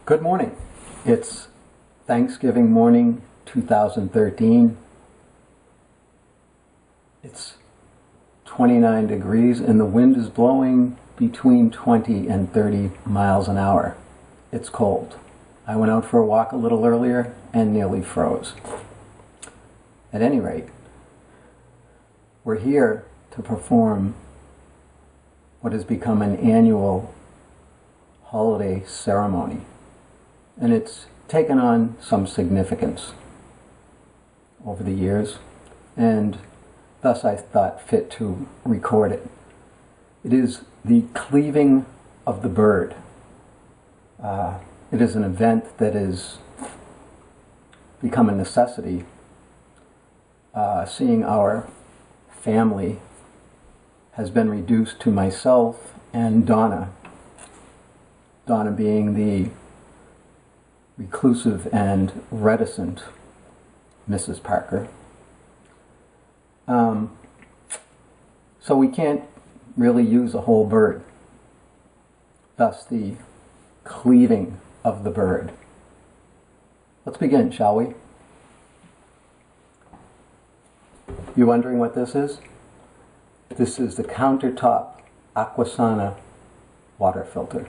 Good morning. It's Thanksgiving morning 2013. It's 29 degrees and the wind is blowing between 20 and 30 miles an hour. It's cold. I went out for a walk a little earlier and nearly froze. At any rate, we're here to perform what has become an annual holiday ceremony. And it's taken on some significance over the years, and thus I thought fit to record it. It is the Cleaving of the Bird. It is an event that has become a necessity, seeing our family has been reduced to myself and Donna being the reclusive and reticent Mrs. Parker. So we can't really use a whole bird. Thus the cleaving of the bird. Let's begin, shall we? You wondering what this is? This is the countertop Aquasana water filter.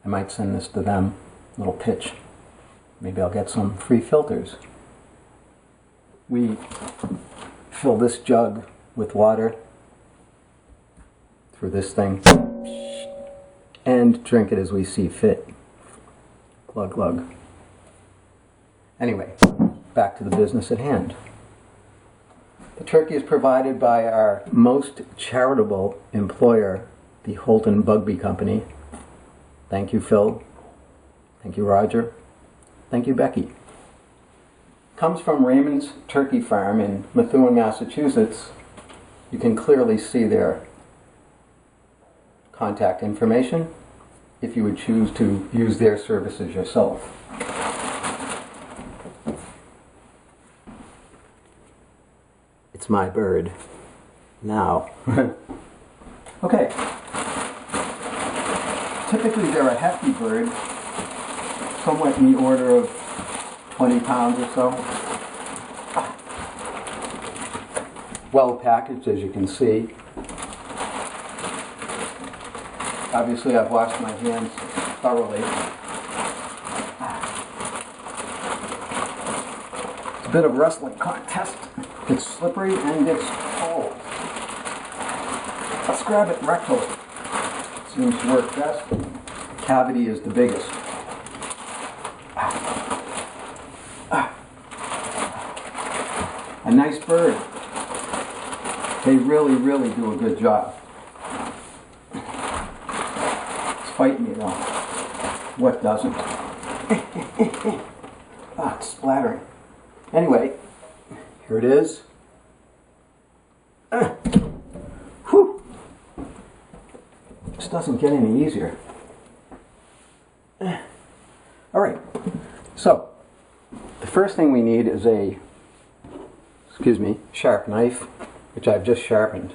I might send this to them, little pitch. Maybe I'll get some free filters. We fill this jug with water through this thing and drink it as we see fit. Glug glug. Anyway, back to the business at hand. The turkey is provided by our most charitable employer, the Holton Bugby Company. Thank you, Phil. Thank you, Roger. Thank you, Becky. Comes from Raymond's Turkey Farm in Methuen, Massachusetts. You can clearly see their contact information if you would choose to use their services yourself. It's my bird. Now. Okay. Typically they're a hefty bird, somewhat in the order of 20 pounds or so. Well packaged, as you can see. Obviously I've washed my hands thoroughly. It's a bit of a wrestling contest. It's slippery and it's cold. Let's grab it rectally. Seems to work best. Cavity is the biggest. A nice bird. They really, really do a good job. It's fighting me though. What doesn't? It's splattering. Anyway, here it is. Whew. This doesn't get any easier. Alright, so the first thing we need is a, sharp knife, which I've just sharpened.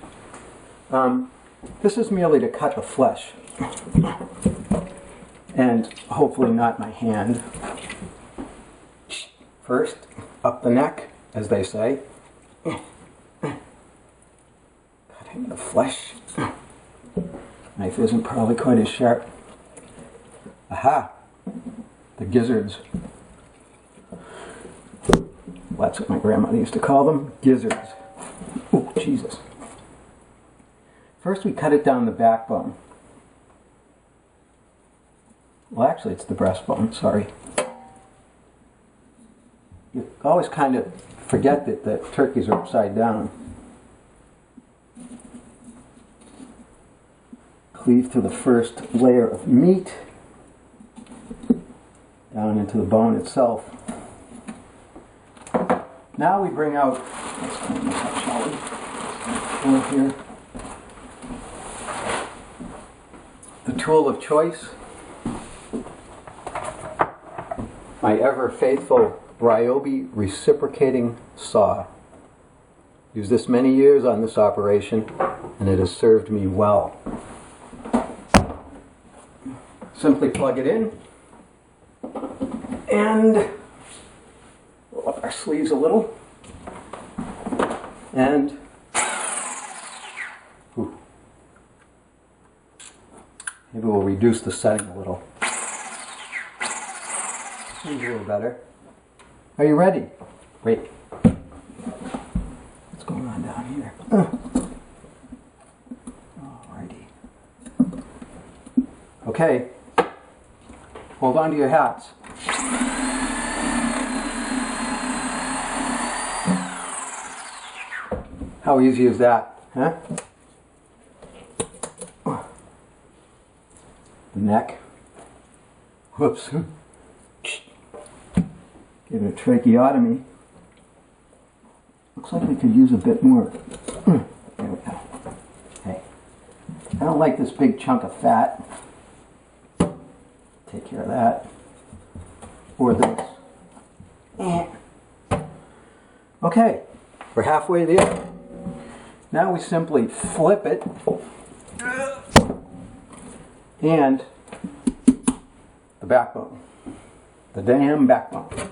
This is merely to cut the flesh, and hopefully not my hand. First, up the neck, as they say. Cutting the flesh. Knife isn't probably quite as sharp. Aha! The gizzards. Well, that's what my grandmother used to call them, gizzards. Oh, Jesus. First we cut it down the backbone. Well, actually it's the breastbone, sorry. You always kind of forget that turkeys are upside down. Cleave through the first layer of meat down into the bone itself. Now we bring out, let's clean this up, shall we? Over here. The tool of choice, my ever faithful Ryobi reciprocating saw. Used this many years on this operation, and it has served me well. Simply plug it in and roll up our sleeves a little. And maybe we'll reduce the setting a little. Seems a little better. Are you ready? Wait. What's going on down here? Alrighty. Okay. Hold on to your hats. How easy is that, huh? The neck. Whoops. Get a tracheotomy. Looks like we could use a bit more. There we go. Hey, I don't like this big chunk of fat. Take care of that. Or this. Okay, we're halfway there. Now we simply flip it and the backbone. The damn backbone.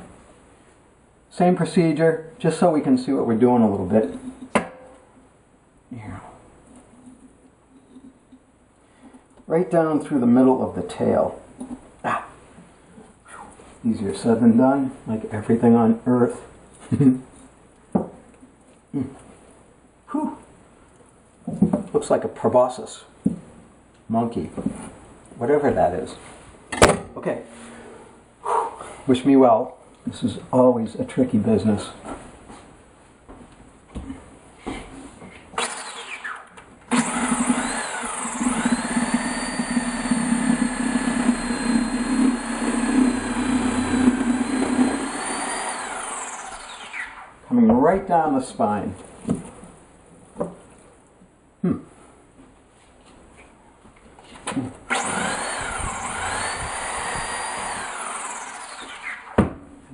Same procedure, just so we can see what we're doing a little bit. Here. Right down through the middle of the tail. Ah. Easier said than done, like everything on earth. Whew. Looks like a proboscis. Monkey. Whatever that is. Okay. Wish me well. This is always a tricky business. Coming right down the spine.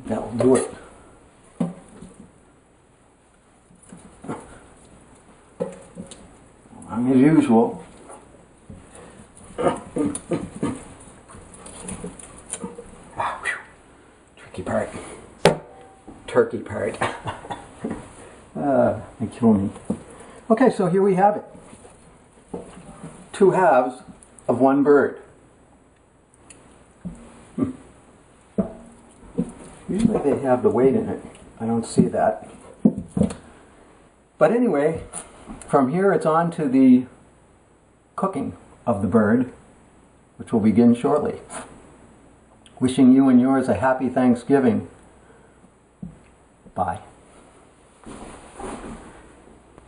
That'll do it. Long as usual. Tricky part. Turkey part. They kill me. Okay, so here we have it. Two halves of one bird. Usually they have the weight in it. I don't see that. But anyway, from here it's on to the cooking of the bird, which will begin shortly. Wishing you and yours a happy Thanksgiving. Bye.